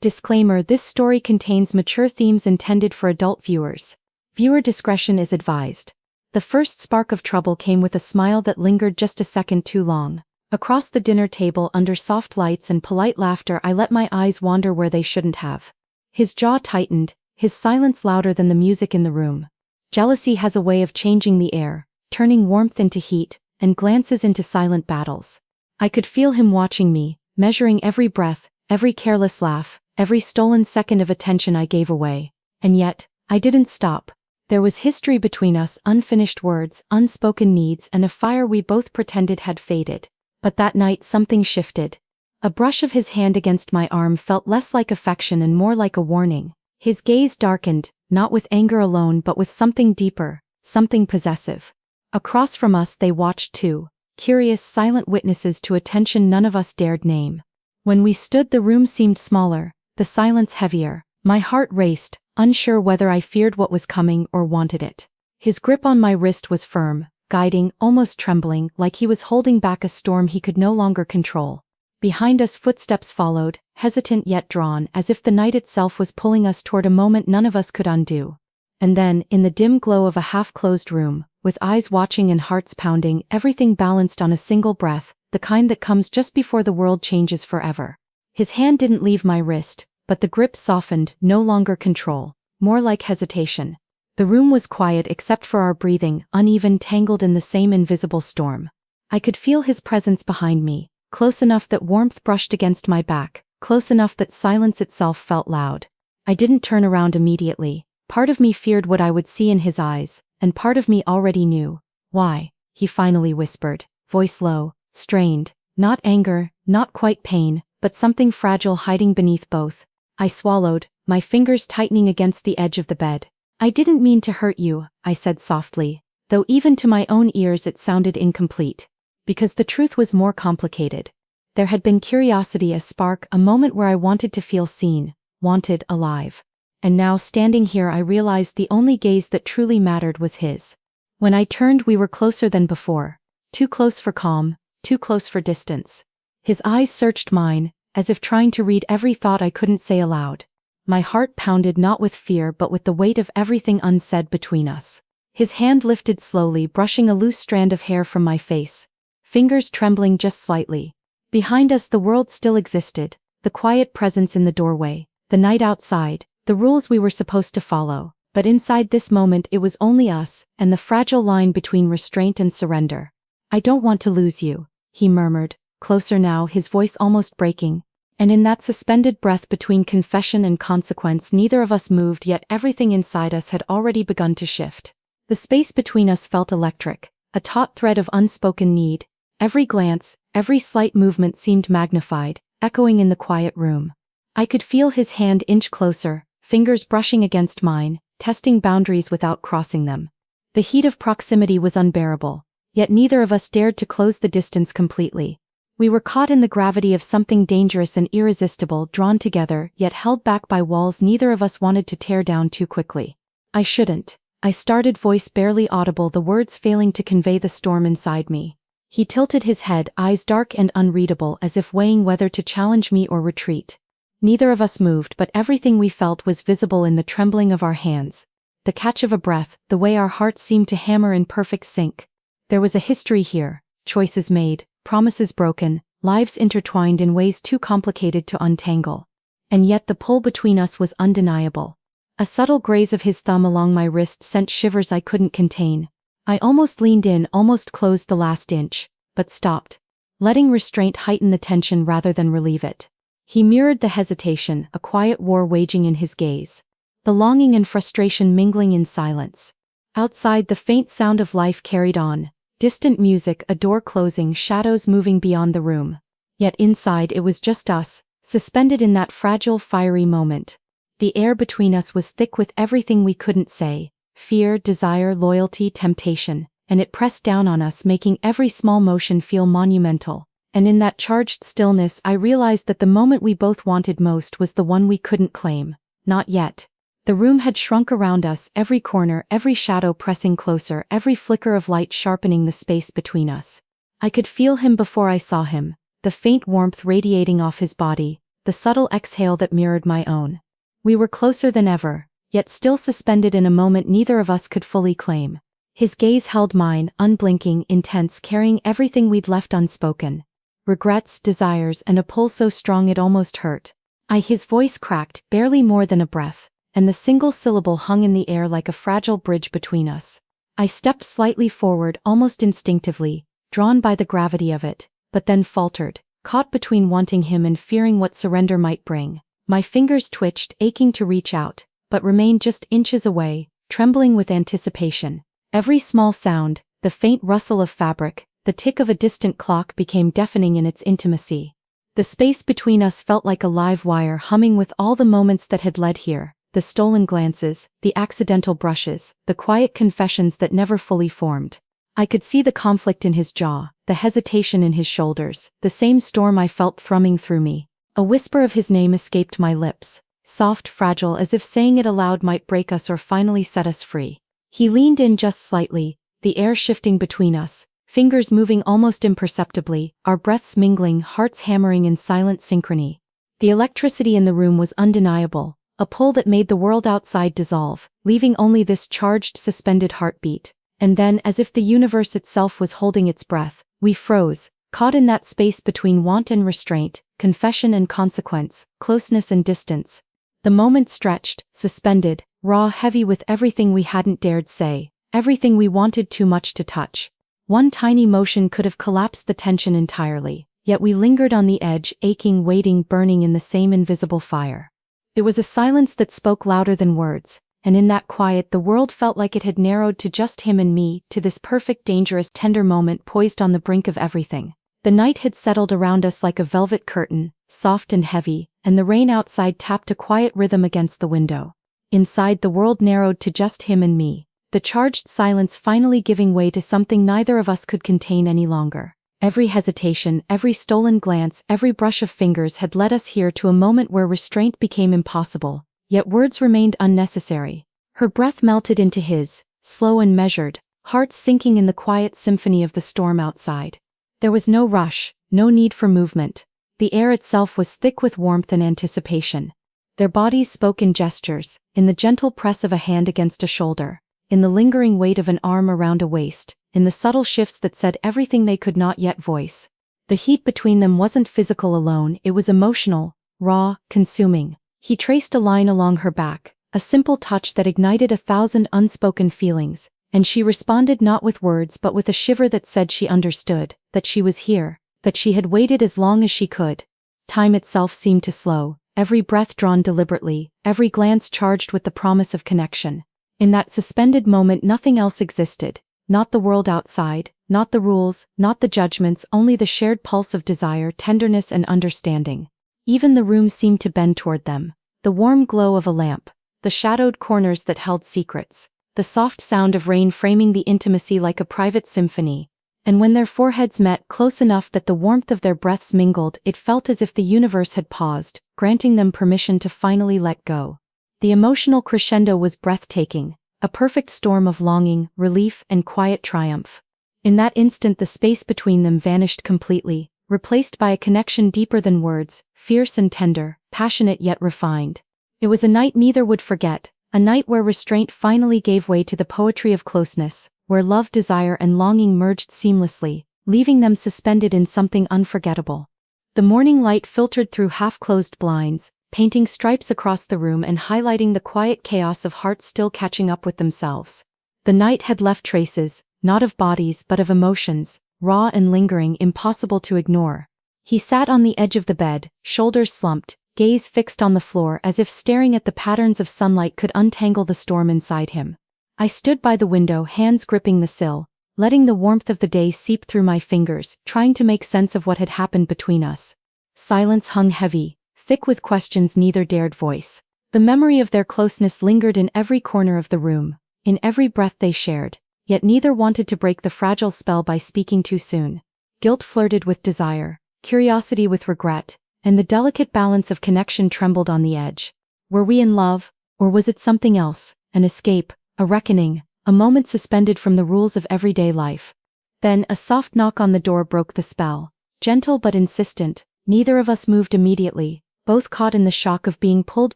Disclaimer: this story contains mature themes intended for adult viewers. Viewer discretion is advised. The first spark of trouble came with a smile that lingered just a second too long. Across the dinner table, under soft lights and polite laughter, I let my eyes wander where they shouldn't have. His jaw tightened, his silence louder than the music in the room. Jealousy has a way of changing the air, turning warmth into heat, and glances into silent battles. I could feel him watching me, measuring every breath, every careless laugh, every stolen second of attention I gave away. And yet, I didn't stop. There was history between us, unfinished words, unspoken needs, and a fire we both pretended had faded. But that night something shifted. A brush of his hand against my arm felt less like affection and more like a warning. His gaze darkened, not with anger alone but with something deeper, something possessive. Across from us they watched too, curious, silent witnesses to a tension none of us dared name. When we stood, the room seemed smaller, the silence heavier. My heart raced, unsure whether I feared what was coming or wanted it. His grip on my wrist was firm, guiding, almost trembling, like he was holding back a storm he could no longer control. Behind us footsteps followed, hesitant yet drawn, as if the night itself was pulling us toward a moment none of us could undo. And then, in the dim glow of a half-closed room, with eyes watching and hearts pounding, everything balanced on a single breath, the kind that comes just before the world changes forever. His hand didn't leave my wrist, but the grip softened, no longer control, more like hesitation. The room was quiet except for our breathing, uneven, tangled in the same invisible storm. I could feel his presence behind me, close enough that warmth brushed against my back, close enough that silence itself felt loud. I didn't turn around immediately. Part of me feared what I would see in his eyes, and part of me already knew. "Why?" he finally whispered, voice low, strained. Not anger, not quite pain, but something fragile hiding beneath both. I swallowed, my fingers tightening against the edge of the bed. "I didn't mean to hurt you," I said softly, though even to my own ears it sounded incomplete. Because the truth was more complicated. There had been curiosity, a spark, a moment where I wanted to feel seen, wanted alive. And now, standing here, I realized the only gaze that truly mattered was his. When I turned, we were closer than before. Too close for calm, too close for distance. His eyes searched mine, as if trying to read every thought I couldn't say aloud. My heart pounded not with fear but with the weight of everything unsaid between us. His hand lifted slowly, brushing a loose strand of hair from my face. Fingers trembling just slightly. Behind us the world still existed, the quiet presence in the doorway, the night outside, the rules we were supposed to follow. But inside this moment it was only us, and the fragile line between restraint and surrender. "I don't want to lose you," he murmured, closer now, his voice almost breaking. And in that suspended breath between confession and consequence, neither of us moved, yet everything inside us had already begun to shift. The space between us felt electric, a taut thread of unspoken need. Every glance, every slight movement seemed magnified, echoing in the quiet room. I could feel his hand inch closer, fingers brushing against mine, testing boundaries without crossing them. The heat of proximity was unbearable, yet neither of us dared to close the distance completely. We were caught in the gravity of something dangerous and irresistible, drawn together, yet held back by walls neither of us wanted to tear down too quickly. "I shouldn't," I started, voice barely audible, the words failing to convey the storm inside me. He tilted his head, eyes dark and unreadable, as if weighing whether to challenge me or retreat. Neither of us moved, but everything we felt was visible in the trembling of our hands, the catch of a breath, the way our hearts seemed to hammer in perfect sync. There was a history here, choices made, promises broken, lives intertwined in ways too complicated to untangle. And yet the pull between us was undeniable. A subtle graze of his thumb along my wrist sent shivers I couldn't contain. I almost leaned in, almost closed the last inch, but stopped, letting restraint heighten the tension rather than relieve it. He mirrored the hesitation, a quiet war waging in his gaze. The longing and frustration mingling in silence. Outside, the faint sound of life carried on. Distant music, a door closing, shadows moving beyond the room. Yet inside it was just us, suspended in that fragile, fiery moment. The air between us was thick with everything we couldn't say. Fear, desire, loyalty, temptation. And it pressed down on us, making every small motion feel monumental. And in that charged stillness I realized that the moment we both wanted most was the one we couldn't claim. Not yet. The room had shrunk around us, every corner, every shadow pressing closer, every flicker of light sharpening the space between us. I could feel him before I saw him, the faint warmth radiating off his body, the subtle exhale that mirrored my own. We were closer than ever, yet still suspended in a moment neither of us could fully claim. His gaze held mine, unblinking, intense, carrying everything we'd left unspoken. Regrets, desires, and a pull so strong it almost hurt. His voice cracked, barely more than a breath, and the single syllable hung in the air like a fragile bridge between us. I stepped slightly forward, almost instinctively, drawn by the gravity of it, but then faltered, caught between wanting him and fearing what surrender might bring. My fingers twitched, aching to reach out, but remained just inches away, trembling with anticipation. Every small sound, the faint rustle of fabric, the tick of a distant clock became deafening in its intimacy. The space between us felt like a live wire humming with all the moments that had led here, the stolen glances, the accidental brushes, the quiet confessions that never fully formed. I could see the conflict in his jaw, the hesitation in his shoulders, the same storm I felt thrumming through me. A whisper of his name escaped my lips, soft, fragile, as if saying it aloud might break us or finally set us free. He leaned in just slightly, the air shifting between us, fingers moving almost imperceptibly, our breaths mingling, hearts hammering in silent synchrony. The electricity in the room was undeniable, a pull that made the world outside dissolve, leaving only this charged, suspended heartbeat. And then, as if the universe itself was holding its breath, we froze, caught in that space between want and restraint, confession and consequence, closeness and distance. The moment stretched, suspended, raw, heavy with everything we hadn't dared say, everything we wanted too much to touch. One tiny motion could have collapsed the tension entirely, yet we lingered on the edge, aching, waiting, burning in the same invisible fire. It was a silence that spoke louder than words, and in that quiet the world felt like it had narrowed to just him and me, to this perfect, dangerous, tender moment poised on the brink of everything. The night had settled around us like a velvet curtain, soft and heavy, and the rain outside tapped a quiet rhythm against the window. Inside, the world narrowed to just him and me, the charged silence finally giving way to something neither of us could contain any longer. Every hesitation, every stolen glance, every brush of fingers had led us here to a moment where restraint became impossible, yet words remained unnecessary. Her breath melted into his, slow and measured, hearts sinking in the quiet symphony of the storm outside. There was no rush, no need for movement. The air itself was thick with warmth and anticipation. Their bodies spoke in gestures, in the gentle press of a hand against a shoulder, in the lingering weight of an arm around a waist, in the subtle shifts that said everything they could not yet voice. The heat between them wasn't physical alone, it was emotional, raw, consuming. He traced a line along her back, a simple touch that ignited 1,000 unspoken feelings, and she responded not with words but with a shiver that said she understood, that she was here, that she had waited as long as she could. Time itself seemed to slow, every breath drawn deliberately, every glance charged with the promise of connection. In that suspended moment nothing else existed, not the world outside, not the rules, not the judgments, only the shared pulse of desire, tenderness and understanding. Even the room seemed to bend toward them. The warm glow of a lamp, the shadowed corners that held secrets, the soft sound of rain framing the intimacy like a private symphony. And when their foreheads met close enough that the warmth of their breaths mingled, it felt as if the universe had paused, granting them permission to finally let go. The emotional crescendo was breathtaking, a perfect storm of longing, relief, and quiet triumph. In that instant the space between them vanished completely, replaced by a connection deeper than words, fierce and tender, passionate yet refined. It was a night neither would forget, a night where restraint finally gave way to the poetry of closeness, where love, desire, and longing merged seamlessly, leaving them suspended in something unforgettable. The morning light filtered through half-closed blinds, painting stripes across the room and highlighting the quiet chaos of hearts still catching up with themselves. The night had left traces, not of bodies but of emotions, raw and lingering, impossible to ignore. He sat on the edge of the bed, shoulders slumped, gaze fixed on the floor as if staring at the patterns of sunlight could untangle the storm inside him. I stood by the window, hands gripping the sill, letting the warmth of the day seep through my fingers, trying to make sense of what had happened between us. Silence hung heavy, thick with questions neither dared voice. The memory of their closeness lingered in every corner of the room, in every breath they shared, yet neither wanted to break the fragile spell by speaking too soon. Guilt flirted with desire, curiosity with regret, and the delicate balance of connection trembled on the edge. Were we in love, or was it something else, an escape, a reckoning, a moment suspended from the rules of everyday life? Then a soft knock on the door broke the spell, gentle but insistent. Neither of us moved immediately, both caught in the shock of being pulled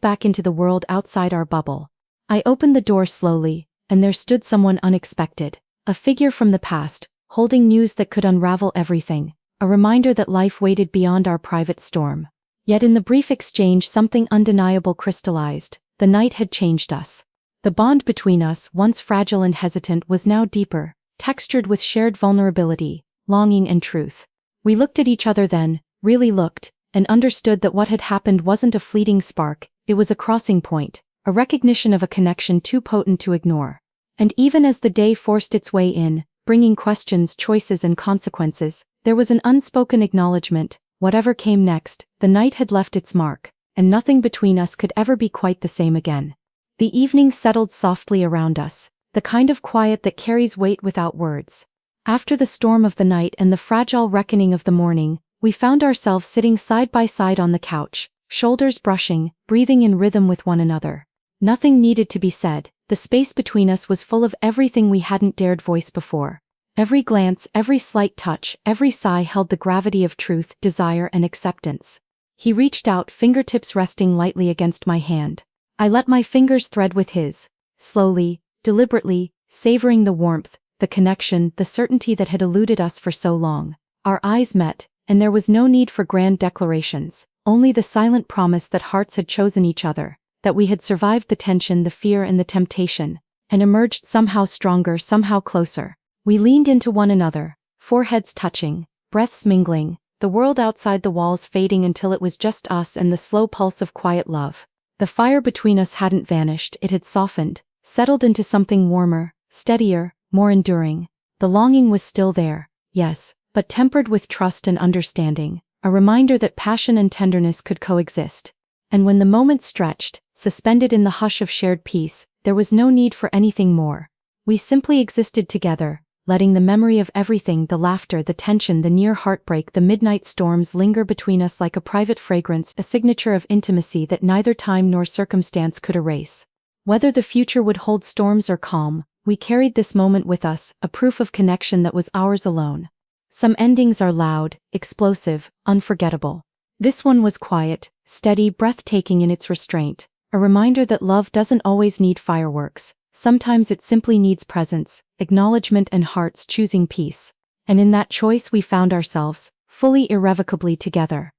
back into the world outside our bubble. I opened the door slowly, and there stood someone unexpected. A figure from the past, holding news that could unravel everything. A reminder that life waited beyond our private storm. Yet in the brief exchange something undeniable crystallized. The night had changed us. The bond between us, once fragile and hesitant, was now deeper, textured with shared vulnerability, longing and truth. We looked at each other then, really looked, and understood that what had happened wasn't a fleeting spark, it was a crossing point, a recognition of a connection too potent to ignore. And even as the day forced its way in, bringing questions, choices and consequences, there was an unspoken acknowledgement. Whatever came next, the night had left its mark, and nothing between us could ever be quite the same again. The evening settled softly around us, the kind of quiet that carries weight without words. After the storm of the night and the fragile reckoning of the morning, we found ourselves sitting side by side on the couch, shoulders brushing, breathing in rhythm with one another. Nothing needed to be said, the space between us was full of everything we hadn't dared voice before. Every glance, every slight touch, every sigh held the gravity of truth, desire and acceptance. He reached out, fingertips resting lightly against my hand. I let my fingers thread with his, slowly, deliberately, savoring the warmth, the connection, the certainty that had eluded us for so long. Our eyes met, and there was no need for grand declarations, only the silent promise that hearts had chosen each other, that we had survived the tension, the fear and the temptation, and emerged somehow stronger, somehow closer. We leaned into one another, foreheads touching, breaths mingling, the world outside the walls fading until it was just us and the slow pulse of quiet love. The fire between us hadn't vanished, it had softened, settled into something warmer, steadier, more enduring. The longing was still there, yes, but tempered with trust and understanding, a reminder that passion and tenderness could coexist. And when the moment stretched, suspended in the hush of shared peace, there was no need for anything more. We simply existed together, letting the memory of everything, the laughter, the tension, the near heartbreak, the midnight storms linger between us like a private fragrance, a signature of intimacy that neither time nor circumstance could erase. Whether the future would hold storms or calm, we carried this moment with us, a proof of connection that was ours alone. Some endings are loud, explosive, unforgettable. This one was quiet, steady, breathtaking in its restraint, a reminder that love doesn't always need fireworks. Sometimes it simply needs presence, acknowledgement and hearts choosing peace. And in that choice we found ourselves, fully irrevocably together.